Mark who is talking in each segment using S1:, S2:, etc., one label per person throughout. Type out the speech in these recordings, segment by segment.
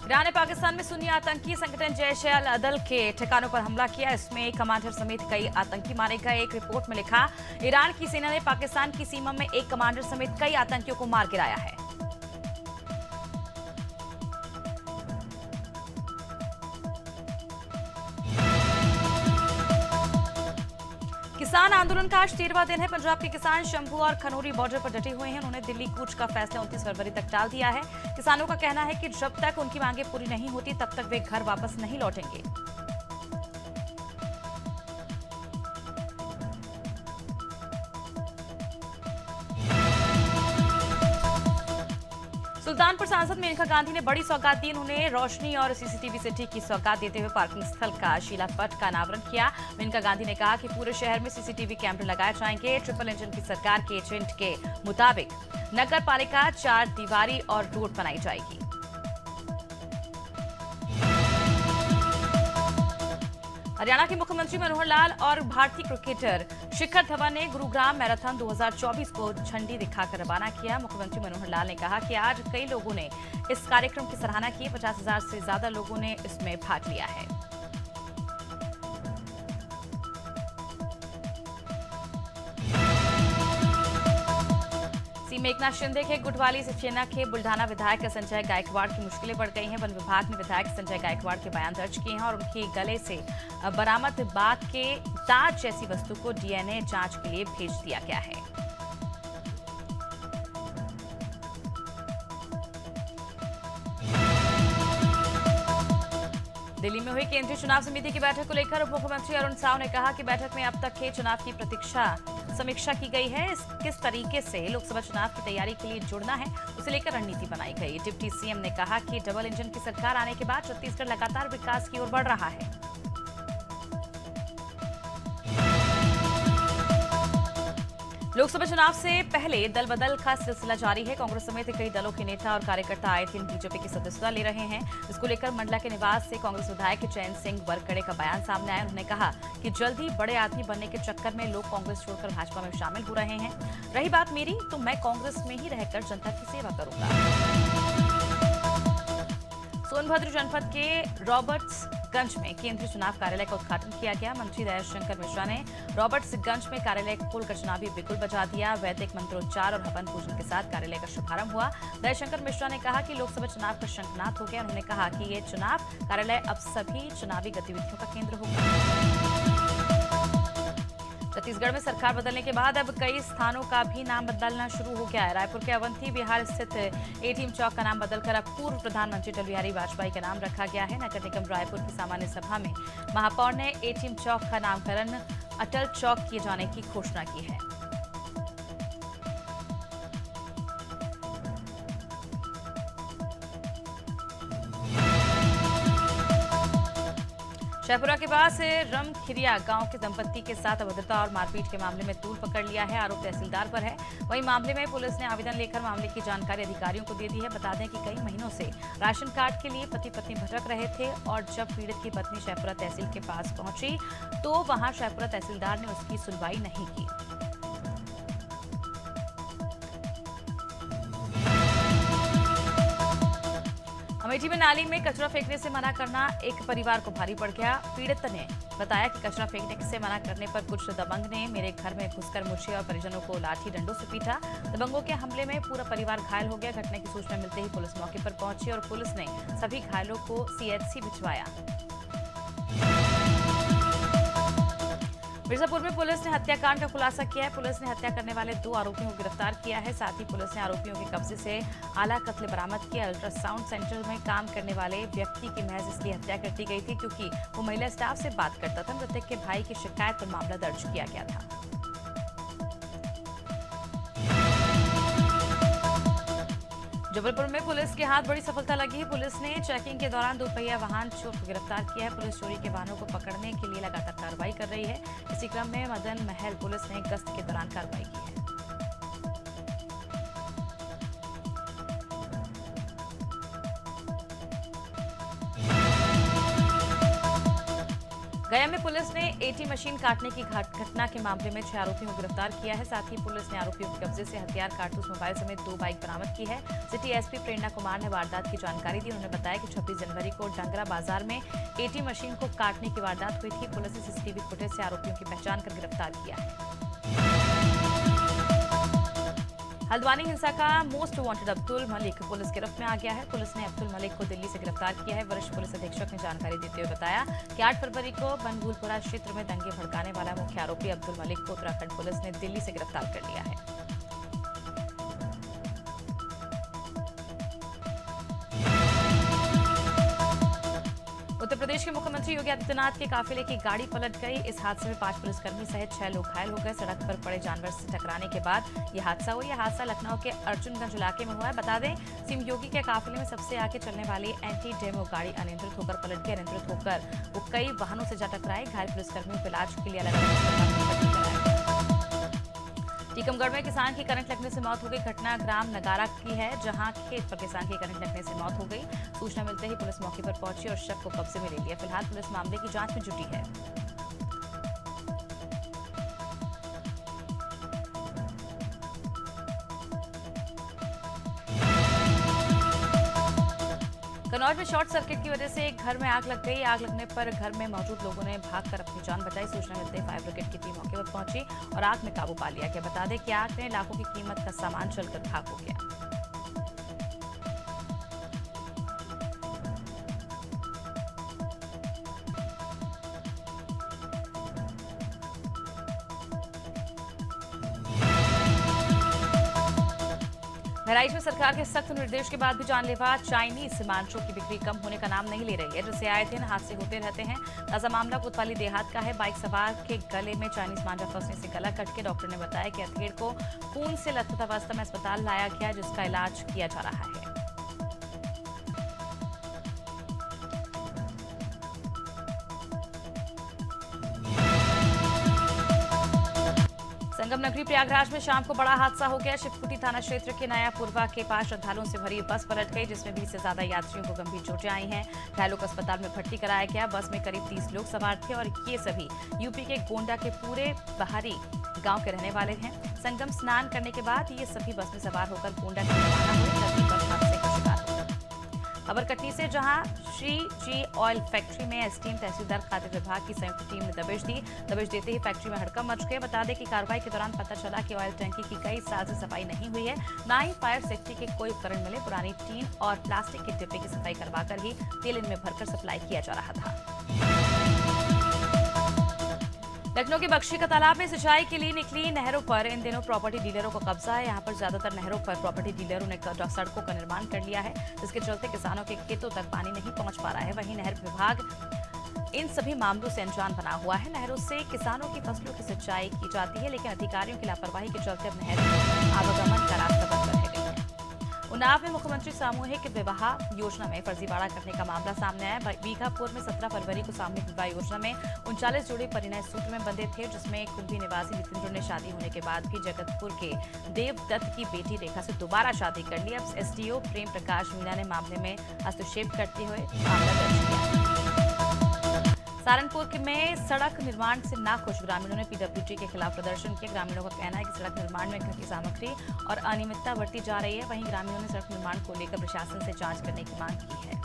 S1: Iran ने पाकिस्तान में सुन्नी आतंकी संगठन जैश-ए-अदल के ठिकानों पर हमला किया। इसमें एक कमांडर समेत कई आतंकी मारे गए। एक रिपोर्ट में लिखा, ईरान की सेना ने पाकिस्तान की सीमा में एक कमांडर समेत कई आतंकियों को मार गिराया है। किसान आंदोलन का आज 13वां दिन है। पंजाब के किसान शंभू और खनौरी बॉर्डर पर डटे हुए हैं। उन्होंने दिल्ली कूच का फैसला 29 फरवरी तक टाल दिया है। किसानों का कहना है कि जब तक उनकी मांगें पूरी नहीं होती तब तक वे घर वापस नहीं लौटेंगे। सुल्तानपुर सांसद मेनका गांधी ने बड़ी सौगात दी। उन्होंने रोशनी और सीसीटीवी सिटी की सौगात देते हुए पार्किंग स्थल का शिलापट का अनावरण किया। मेनका गांधी ने कहा कि पूरे शहर में सीसीटीवी कैमरे लगाए जाएंगे। ट्रिपल इंजन की सरकार के एजेंड के मुताबिक नगर पालिका 4 दीवारी और रोड बनाई जाएगी। हरियाणा के मुख्यमंत्री मनोहर लाल और भारतीय क्रिकेटर शिखर धवन ने गुरुग्राम मैराथन 2024 को झंडी दिखाकर रवाना किया। मुख्यमंत्री मनोहर लाल ने कहा कि आज कई लोगों ने इस कार्यक्रम की सराहना की। 50,000 से ज्यादा लोगों ने इसमें भाग लिया है। सीएम एकनाथ शिंदे के गुटवाली शिवसेना के बुल्ढाना विधायक संजय गायकवाड़ की मुश्किलें बढ़ गई हैं। वन विभाग ने विधायक संजय गायकवाड़ के बयान दर्ज किए हैं और उनके गले से बरामद बाघ के दांत जैसी वस्तु को डीएनए जांच के लिए भेज दिया गया है। दिल्ली में हुई केंद्रीय चुनाव समिति की बैठक को लेकर उप मुख्यमंत्री अरुण साव ने कहा कि बैठक में अब तक के चुनाव की समीक्षा की गई है। किस तरीके से लोकसभा चुनाव की तैयारी के लिए जुड़ना है, उसे लेकर रणनीति बनाई गई। डिप्टी सीएम ने कहा कि डबल इंजन की सरकार आने के बाद छत्तीसगढ़ लगातार विकास की ओर बढ़ रहा है। लोकसभा चुनाव से पहले दल बदल का सिलसिला जारी है। कांग्रेस समेत कई दलों के नेता और कार्यकर्ता आए दिन बीजेपी की सदस्यता ले रहे हैं। इसको लेकर मंडला के निवास से कांग्रेस विधायक चैन सिंह वरकड़े का बयान सामने आया। उन्होंने कहा कि जल्द ही बड़े आदमी बनने के चक्कर में लोग कांग्रेस छोड़कर भाजपा में शामिल हो रहे हैं। रही बात मेरी, तो मैं कांग्रेस में ही रहकर जनता की सेवा करूंगा। सोनभद्र जनपद के रॉबर्ट्सगंज में केंद्रीय चुनाव कार्यालय का उद्घाटन किया गया। मंत्री दयाशंकर मिश्रा ने रॉबर्ट्सगंज में कार्यालय खोलकर चुनावी बिगुल बजा दिया। वैदिक मंत्रोच्चार और हवन पूजन के साथ कार्यालय का शुभारंभ हुआ। दयाशंकर मिश्रा ने कहा कि लोकसभा चुनाव का शंखनाद हो गया। उन्होंने कहा कि ये चुनाव कार्यालय अब सभी चुनावी गतिविधियों का केंद्र होगा। छत्तीसगढ़ में सरकार बदलने के बाद अब कई स्थानों का भी नाम बदलना शुरू हो गया है। रायपुर के अवंती विहार स्थित एटीएम चौक का नाम बदलकर अब पूर्व प्रधानमंत्री अटल बिहारी वाजपेयी का नाम रखा गया है। नगर निगम रायपुर की सामान्य सभा में महापौर ने एटीएम चौक का नामकरण अटल चौक किए जाने की घोषणा की है। शाहपुरा के पास रमखिरिया गांव के दंपत्ति के साथ अभद्रता और मारपीट के मामले में तूल पकड़ लिया है। आरोप तहसीलदार पर है। वहीं मामले में पुलिस ने आवेदन लेकर मामले की जानकारी अधिकारियों को दे दी है। बता दें कि कई महीनों से राशन कार्ड के लिए पति पत्नी भटक रहे थे और जब पीड़ित की पत्नी शाहपुरा तहसील के पास पहुंची तो वहां शाहपुरा तहसीलदार ने उसकी सुनवाई नहीं की। अमेठी में नाली में कचरा फेंकने से मना करना एक परिवार को भारी पड़ गया। पीड़ित ने बताया कि कचरा फेंकने से मना करने पर कुछ दबंग ने मेरे घर में घुसकर मुझे और परिजनों को लाठी डंडों से पीटा। दबंगों के हमले में पूरा परिवार घायल हो गया। घटना की सूचना मिलते ही पुलिस मौके पर पहुंची और पुलिस ने सभी घायलों को सीएचसी भिजवाया। मिर्जापुर में पुलिस ने हत्याकांड का खुलासा किया है। पुलिस ने हत्या करने वाले 2 आरोपियों को गिरफ्तार किया है। साथ ही पुलिस ने आरोपियों के कब्जे से आला कत्ल बरामद किया। अल्ट्रासाउंड सेंटर में काम करने वाले व्यक्ति की महज इसलिए हत्या कर दी गई थी क्योंकि वो महिला स्टाफ से बात करता था। मृतक के भाई की शिकायत पर मामला दर्ज किया गया था। जबलपुर में पुलिस के हाथ बड़ी सफलता लगी। पुलिस ने चेकिंग के दौरान 2 पहिया वाहन चोर को गिरफ्तार किया है। पुलिस चोरी के वाहनों को पकड़ने के लिए लगातार कार्रवाई कर रही है। इसी क्रम में मदन महल पुलिस ने गश्त के दौरान कार्रवाई की है। गया में पुलिस ने एटी मशीन काटने की घटना के मामले में 6 आरोपियों को गिरफ्तार किया है। साथ ही पुलिस ने आरोपियों के कब्जे से हथियार, कारतूस, मोबाइल समेत 2 बाइक बरामद की है। सिटी एसपी प्रेरणा कुमार ने वारदात की जानकारी दी। उन्होंने बताया कि 26 जनवरी को डंगरा बाजार में एटी मशीन को काटने की वारदात हुई थी। पुलिस ने सीसीटीवी फुटेज से आरोपियों की पहचान कर गिरफ्तार किया है। हल्द्वानी हिंसा का most wanted Abdul Malik police गिरफ्त में आ गया है। पुलिस ने अब्दुल मलिक को दिल्ली से गिरफ्तार किया है। वरिष्ठ पुलिस अधीक्षक ने जानकारी देते हुए बताया कि 8 फरवरी को बनभूलपुरा क्षेत्र में दंगे भड़काने वाला मुख्य आरोपी अब्दुल मलिक को उत्तराखंड पुलिस ने दिल्ली से गिरफ्तार कर लिया है। उत्तर प्रदेश के मुख्यमंत्री योगी आदित्यनाथ के काफिले की गाड़ी पलट गई। इस हादसे में 5 पुलिसकर्मी सहित 6 लोग घायल हो गए। सड़क पर पड़े जानवर से टकराने के बाद यह हादसा हुआ। यह हादसा लखनऊ के अर्जुनगंज इलाके में हुआ है। बता दें, सीएम योगी के काफिले में सबसे आगे चलने वाली एंटी डेमो गाड़ी अनियंत्रित होकर पलट गई। अनियंत्रित होकर वो कई वाहनों से जा टकराई। घायल पुलिसकर्मियों को इलाज के लिए अलग अलग अस्पताल में भर्ती कराया। टीकमगढ़ में किसान की करंट लगने से मौत हो गई। घटना ग्राम नगारा की है, जहां खेत पर किसान की करंट लगने से मौत हो गई। सूचना मिलते ही पुलिस मौके पर पहुंची और शव को कब्जे में ले लिया। फिलहाल पुलिस मामले की जांच में जुटी है। कन्नौज में शॉर्ट सर्किट की वजह से एक घर में आग लग गई। आग लगने पर घर में मौजूद लोगों ने भागकर अपनी जान बचाई। सूचना मिलते ही फायर ब्रिगेड की टीम मौके पर पहुंची और आग में काबू पा लिया गया। बता दें कि आग में लाखों की कीमत का सामान जलकर खाक हो गया। बहराइच में सरकार के सख्त निर्देश के बाद भी जानलेवा चाइनीज सीमांचों की बिक्री कम होने का नाम नहीं ले रही है, जिससे आए दिन हादसे होते रहते हैं। ताजा मामला कोतवाली देहात का है। बाइक सवार के गले में चाइनीज मांझा फंसने से गला कट के डॉक्टर ने बताया कि हथेड़ को खून से लथपथ अवस्था में अस्पताल लाया गया, जिसका इलाज किया जा रहा है। संगम नगरी प्रयागराज में शाम को बड़ा हादसा हो गया। शिवकुटी थाना क्षेत्र के नया पुरवा के पास श्रद्धालुओं से भरी बस पलट गई, जिसमें 20 से ज्यादा यात्रियों को गंभीर चोटें आई हैं। घायलों को अस्पताल में भर्ती कराया गया। बस में करीब 30 लोग सवार थे और ये सभी यूपी के गोंडा के पूरे बाहरी गांव के रहने वाले हैं। संगम स्नान करने के बाद ये सभी बस में सवार होकर गोंडा के रवाना हुए, तभी बस हादसे का शिकार हो गई। खबर कटनी से, जहां श्री जी ऑयल फैक्ट्री में एसडीएम तहसीलदार खाद्य विभाग की संयुक्त टीम ने दबिश दी। दबिश देते ही फैक्ट्री में हड़कंप मच गया। बता दें कि कार्रवाई के दौरान पता चला कि ऑयल टंकी की कई साल से सफाई नहीं हुई है, न ही फायर सेफ्टी के कोई उपकरण मिले। पुरानी टीन और प्लास्टिक के डिब्बे की सफाई करवाकर ही तेल इनमें भरकर सप्लाई किया जा रहा था। लखनऊ के बख्शी का तालाब में सिंचाई के लिए निकली नहरों पर इन दिनों प्रॉपर्टी डीलरों का कब्जा है। यहाँ पर ज्यादातर नहरों पर प्रॉपर्टी डीलरों ने सड़कों का निर्माण कर लिया है, जिसके चलते किसानों के खेतों तक पानी नहीं पहुंच पा रहा है। वहीं नहर विभाग इन सभी मामलों से अनजान बना हुआ है। नहरों से किसानों की फसलों की सिंचाई की जाती है, लेकिन अधिकारियों की लापरवाही के चलते अब नहर आवागमन का रास्ता बंद रह गई है। उन्नाव में मुख्यमंत्री सामूहिक विवाह योजना में फर्जीवाड़ा करने का मामला सामने आया। बीघापुर में 17 फरवरी को सामूहिक विवाह योजना में 39 जोड़े परिणय सूत्र में बंधे थे, जिसमें कुंभी निवासी नितिन ने शादी होने के बाद भी जगतपुर के देवदत्त की बेटी रेखा से दोबारा शादी कर ली। अब एसडीओ प्रेम प्रकाश मीणा ने मामले में हस्तक्षेप करते हुए मामला दर्ज किया। सहारनपुर में सड़क निर्माण से नाखुश ग्रामीणों ने पीडब्ल्यूडी के खिलाफ प्रदर्शन किया। ग्रामीणों का कहना है कि सड़क निर्माण में घटी सामग्री और अनियमितता बढ़ती जा रही है। वहीं ग्रामीणों ने सड़क निर्माण को लेकर प्रशासन से जांच करने की मांग की है।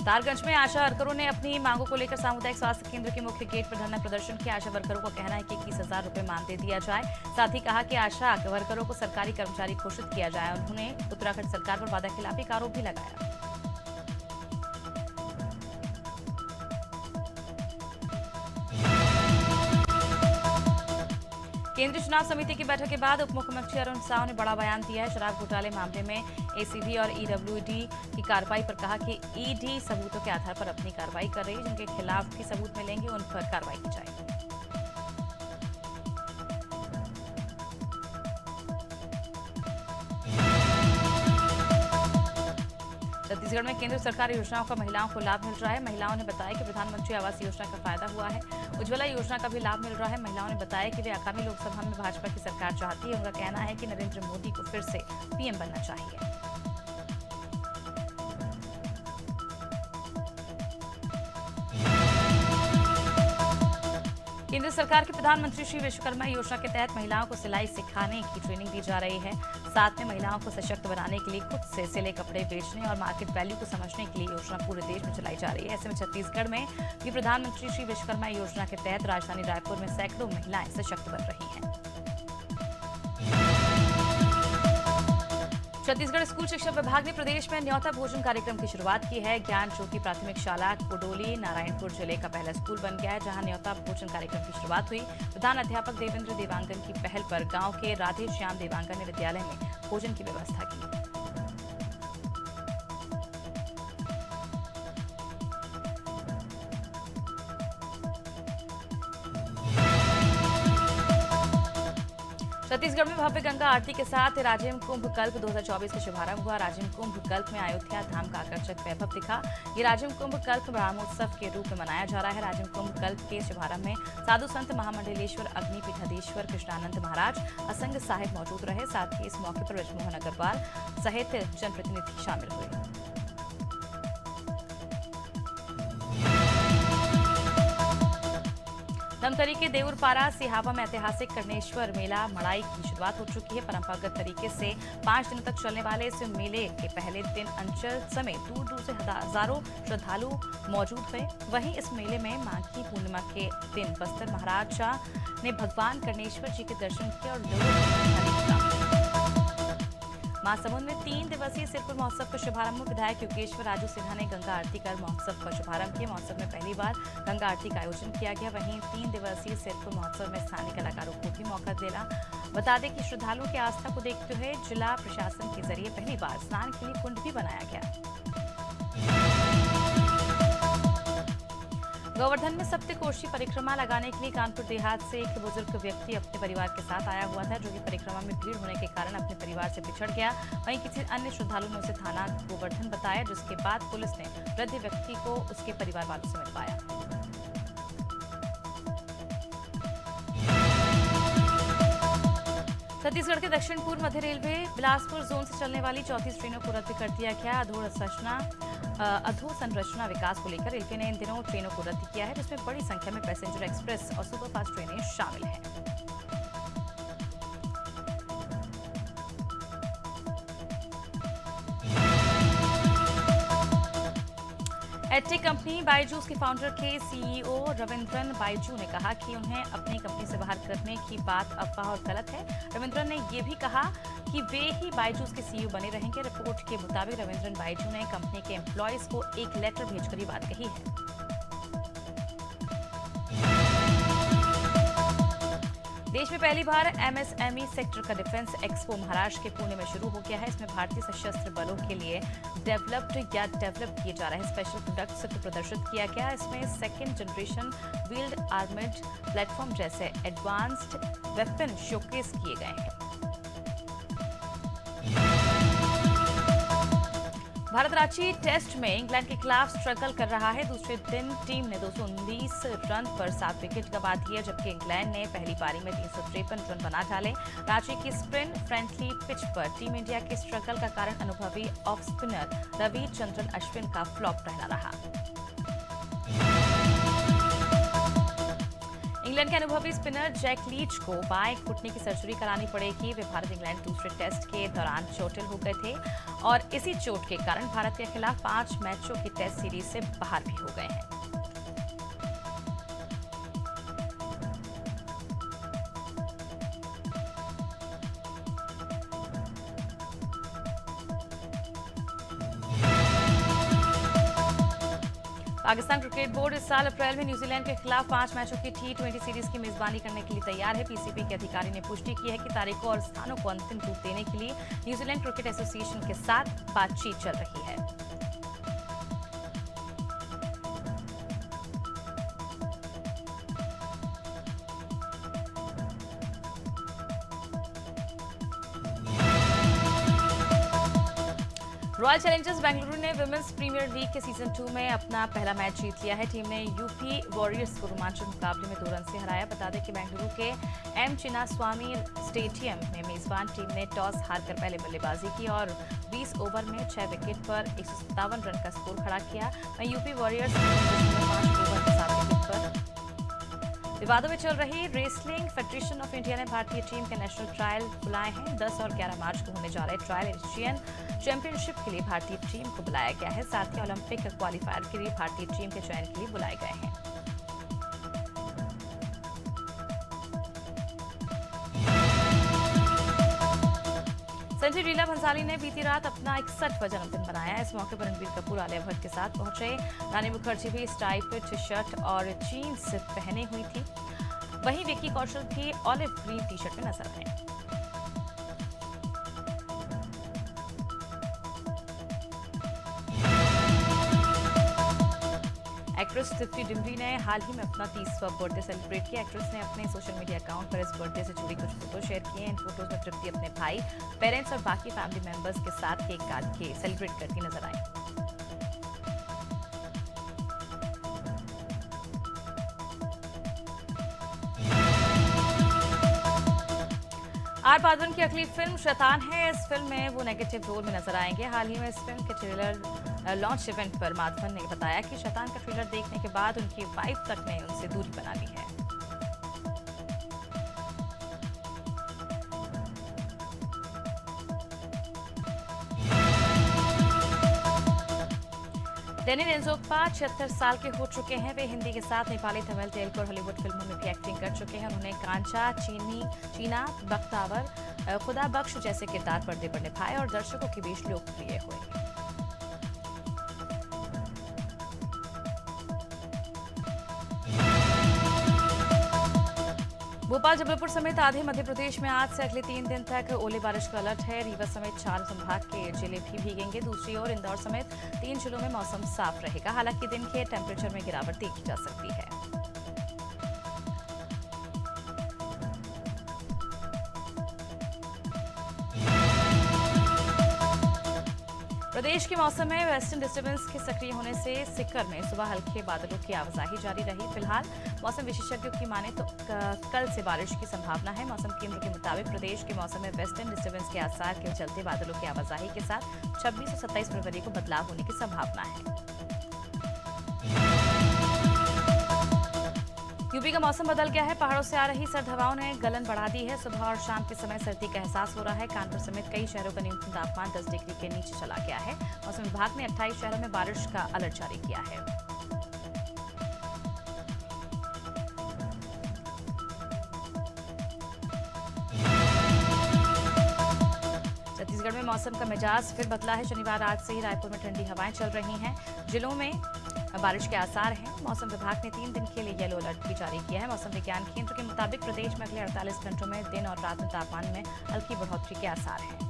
S1: तारगंज में आशा वर्करों ने अपनी मांगों को लेकर सामुदायिक स्वास्थ्य केंद्र के मुख्य गेट पर धरना प्रदर्शन किया। आशा वर्करों का कहना है कि 21,000 रुपए मानदेय दिया जाए। साथ ही कहा कि आशा वर्करों को सरकारी कर्मचारी घोषित किया जाए। उन्होंने उत्तराखंड सरकार पर वादाखिलाफी का आरोप भी लगाया। केंद्रीय चुनाव समिति की बैठक के बाद उप मुख्यमंत्री अरुण साव ने बड़ा बयान दिया है। शराब घोटाले मामले में एसीबी और ईडब्ल्यूडी की कार्रवाई पर कहा कि ईडी सबूतों के आधार पर अपनी कार्रवाई कर रही है। जिनके खिलाफ भी सबूत मिलेंगे उन पर कार्रवाई की जाएगी। छत्तीसगढ़ में केंद्र सरकार योजनाओं का महिलाओं को लाभ मिल रहा है। महिलाओं ने बताया कि प्रधानमंत्री आवास योजना का फायदा हुआ है। उज्ज्वला योजना का भी लाभ मिल रहा है। महिलाओं ने बताया कि वे आगामी लोकसभा में भाजपा की सरकार चाहती है। उनका कहना है कि नरेंद्र मोदी को फिर से पीएम बनना चाहिए। केंद्र सरकार की प्रधानमंत्री श्री विश्वकर्मा योजना के तहत महिलाओं को सिलाई सिखाने की ट्रेनिंग दी जा रही है। साथ में महिलाओं को सशक्त बनाने के लिए खुद से सिले कपड़े बेचने और मार्केट वैल्यू को समझने के लिए योजना पूरे देश में चलाई जा रही है। ऐसे में छत्तीसगढ़ में भी प्रधानमंत्री श्री विश्वकर्मा योजना के तहत राजधानी रायपुर में सैकड़ों महिलाएं सशक्त बन रही हैं। छत्तीसगढ़ स्कूल शिक्षा विभाग ने प्रदेश में न्योता भोजन कार्यक्रम की शुरुआत की है। ज्ञान ज्योति प्राथमिक शाला कुडोली नारायणपुर जिले का पहला स्कूल बन गया है, जहां न्योता भोजन कार्यक्रम की शुरुआत हुई। प्रधान अध्यापक देवेंद्र देवांगन की पहल पर गांव के राधे श्याम देवांगन ने विद्यालय में भोजन की व्यवस्था की। छत्तीसगढ़ में भव्य गंगा आरती के साथ राजिम कुंभ कल्प 2024 का शुभारंभ हुआ। राजिम कुंभ कल्प में अयोध्या धाम का आकर्षक वैभव दिखा। ये राजिम कुंभ कल्प ब्रह्मोत्सव के रूप में मनाया जा रहा है। राजिम कुंभ कल्प के शुभारंभ में साधु संत महामंडलेश्वर अग्निपीठाधीश्वर कृष्णानंद महाराज असंग साहिब मौजूद रहे। साथ ही इस मौके पर ब्रजमोहन अग्रवाल सहित जनप्रतिनिधि शामिल हुए। धमतरी के देउरपारा सिहावा में ऐतिहासिक कर्णेश्वर मेला मड़ाई की शुरुआत हो चुकी है। परंपरागत तरीके से 5 दिनों तक चलने वाले इस मेले के पहले दिन अंचल समेत दूर दूर से हजारों श्रद्धालु मौजूद हुए। वहीं इस मेले में माघी पूर्णिमा के दिन बस्तर महाराजा ने भगवान कर्णेश्वर जी के दर्शन किए और लोगों महासमुंद में 3 दिवसीय सिरपुर महोत्सव का शुभारंभ विधायक योगेश्वर राजू सिन्हा ने गंगा आरती कर महोत्सव का शुभारंभ किया। महोत्सव में पहली बार गंगा आरती का आयोजन किया गया। वहीं 3 दिवसीय सिरपुर महोत्सव में स्थानीय कलाकारों को भी मौका देना। बता दें कि श्रद्धालुओं की आस्था को देखते हुए जिला प्रशासन के जरिए पहली बार स्नान के लिए कुंड भी बनाया गया। गोवर्धन में सप्तकोशी परिक्रमा लगाने के लिए कानपुर देहात से एक बुजुर्ग व्यक्ति अपने परिवार के साथ आया हुआ था, जो कि परिक्रमा में भीड़ होने के कारण अपने परिवार से बिछड़ गया। वहीं किसी अन्य श्रद्धालु ने उसे थाना गोवर्धन बताया, जिसके बाद पुलिस ने वृद्ध व्यक्ति को उसके परिवार वालों से मिलवाया। छत्तीसगढ़ के दक्षिण पूर्व मध्य रेलवे बिलासपुर जोन से चलने वाली 34 ट्रेनों को रद्द कर दिया गया। अधोसंरचना विकास को लेकर रेलवे ने इन दिनों ट्रेनों को रद्द किया है, जिसमें बड़ी संख्या में पैसेंजर एक्सप्रेस और सुपरफास्ट ट्रेनें शामिल हैं। एडटेक कंपनी बायजूस के फाउंडर के सीईओ रविंद्रन बायजू ने कहा कि उन्हें अपनी कंपनी से बाहर करने की बात अफवाह और गलत है। रविंद्रन ने यह भी कहा कि वे ही बायजूस के सीईओ बने रहेंगे। रिपोर्ट के मुताबिक रविंद्रन बायजू ने कंपनी के एम्प्लॉयज को एक लेटर भेजकर ये बात कही है। देश में पहली बार एमएसएमई सेक्टर का डिफेंस एक्सपो महाराष्ट्र के पुणे में शुरू हो गया है। इसमें भारतीय सशस्त्र बलों के लिए डेवलप किए जा रहे स्पेशल प्रोडक्ट्स को प्रदर्शित किया गया। इसमें second generation wheeled armoured platform जैसे एडवांस्ड वेपन शोकेस किए गए हैं। भारत रांची टेस्ट में इंग्लैंड के खिलाफ स्ट्रगल कर रहा है। दूसरे दिन टीम ने 219 रन पर 7 विकेट गंवा दिए, जबकि इंग्लैंड ने पहली पारी में 353 रन बना डाले। रांची की स्पिन फ्रेंडली पिच पर टीम इंडिया के स्ट्रगल का कारण अनुभवी ऑफ स्पिनर रविचंद्रन अश्विन का फ्लॉप रहना रहा। इंग्लैंड के अनुभवी स्पिनर जैक लीच को बाएं घुटने की सर्जरी करानी पड़ेगी। वे भारत इंग्लैंड दूसरे टेस्ट के दौरान चोटिल हो गए थे और इसी चोट के कारण भारत के खिलाफ 5 मैचों की टेस्ट सीरीज से बाहर भी हो गए हैं। पाकिस्तान क्रिकेट बोर्ड इस साल अप्रैल में न्यूजीलैंड के खिलाफ 5 मैचों की T20 सीरीज की मेजबानी करने के लिए तैयार है। पीसीबी के अधिकारी ने पुष्टि की है कि तारीखों और स्थानों को अंतिम रूप देने के लिए न्यूजीलैंड क्रिकेट एसोसिएशन के साथ बातचीत चल रही है। रॉयल चैलेंजर्स बेंगलुरु ने विमेंस प्रीमियर लीग के सीजन 2 में अपना पहला मैच जीत लिया है। टीम ने यूपी वॉरियर्स को रोमांचक मुकाबले में 2 रन से हराया। बता दें कि बेंगलुरु के एम चिन्नास्वामी स्टेडियम में मेजबान टीम ने टॉस हारकर पहले बल्लेबाजी की और 20 ओवर में 6 विकेट पर 157 रन का स्कोर खड़ा किया। वहीं यूपी वॉरियर्स ने 5 ओवर में 7 विकेट पर विवादों में चल रही रेसलिंग फेडरेशन ऑफ इंडिया ने भारतीय टीम के नेशनल ट्रायल बुलाए हैं। 10 और 11 मार्च को होने जा रहे ट्रायल एशियन चैंपियनशिप के लिए भारतीय टीम को बुलाया गया है। साथ ही ओलंपिक क्वालिफायर के लिए भारतीय टीम के चयन के लिए बुलाए गए हैं। संजय लीला भंसाली ने बीती रात अपना 61वां जन्मदिन मनाया। इस मौके पर रणबीर कपूर आलिया भट्ट के साथ पहुंचे। रानी मुखर्जी भी स्ट्राइप्ड शर्ट और जीन्स पहने हुई थी। वहीं विक्की कौशल भी ऑलिव ग्रीन टी शर्ट में नजर आए। एक्ट्रेस तृप्ति डिमरी ने हाल ही में अपना 30वां बर्थडे सेलिब्रेट किया। एक्ट्रेस ने अपने सोशल मीडिया अकाउंट पर इस बर्थडे से जुड़ी कुछ फोटो शेयर किए। इन फोटोज में तृप्ति अपने भाई, पेरेंट्स और बाकी फैमिली मेंबर्स के साथ केक काट के सेलिब्रेट करती नजर आई। आर पादवन की अगली फिल्म शैतान है। इस फिल्म में वो नेगेटिव रोल में नजर आएंगे। हाल ही में इस फिल्म के ट्रेलर लॉन्च इवेंट पर माधवन ने बताया कि शैतान का ट्रेलर देखने के बाद उनकी वाइफ तक ने उनसे दूरी बना ली है। डेनी डेंजोग्पा 76 साल के हो चुके हैं। वे हिंदी के साथ नेपाली, तमिल, तेलुगु और हॉलीवुड फिल्मों में भी एक्टिंग कर चुके हैं। उन्होंने कांचा, चीना, बख्तावर, खुदा बख्श जैसे किरदार पर्दे पर निभाए और दर्शकों के बीच लोकप्रिय हुए। भोपाल, जबलपुर समेत आधे मध्य प्रदेश में आज से अगले 3 दिन तक ओले बारिश का अलर्ट है। रीवा समेत 4 संभाग के जिले भी भीगेंगे। दूसरी ओर इंदौर समेत 3 जिलों में मौसम साफ रहेगा। हालांकि दिन के टेम्परेचर में गिरावट देखी जा सकती है। प्रदेश के मौसम में वेस्टर्न डिस्टर्बेंस के सक्रिय होने से सिक्कर में सुबह हल्के बादलों की आवाजाही जारी रही। फिलहाल मौसम विशेषज्ञों की माने तो कल से बारिश की संभावना है। मौसम केंद्र के मुताबिक प्रदेश के मौसम में वेस्टर्न डिस्टर्बेंस के आसार के चलते बादलों की आवाजाही के साथ 26 और 27 फरवरी को बदलाव होने की संभावना है। यूपी का मौसम बदल गया है। पहाड़ों से आ रही सर्द हवाओं ने गलन बढ़ा दी है। सुबह और शाम के समय सर्दी का एहसास हो रहा है। कानपुर समेत कई शहरों का न्यूनतम तापमान 10 डिग्री के नीचे चला गया है। मौसम विभाग ने 28 शहरों में बारिश का अलर्ट जारी किया है। छत्तीसगढ़ में मौसम का मिजाज फिर बदला है। शनिवार रात से ही रायपुर में ठंडी हवाएं चल रही हैं। जिलों में बारिश के आसार हैं। मौसम विभाग ने 3 दिन के लिए येलो अलर्ट भी जारी किया है। मौसम विज्ञान केंद्र के मुताबिक प्रदेश में अगले 48 घंटों में दिन और रात में तापमान में हल्की बढ़ोतरी के आसार हैं।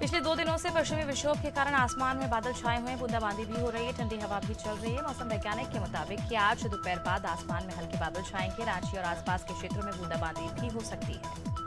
S1: पिछले 2 दिनों से पश्चिमी विक्षोभ के कारण आसमान में बादल छाए हुए हैं। बूंदाबांदी भी हो रही है। ठंडी हवा भी चल रही है। मौसम वैज्ञानिक के मुताबिक कि आज दोपहर बाद आसमान में हल्के बादल छाएंगे। रांची और आसपास के क्षेत्रों में बूंदाबांदी भी हो सकती है।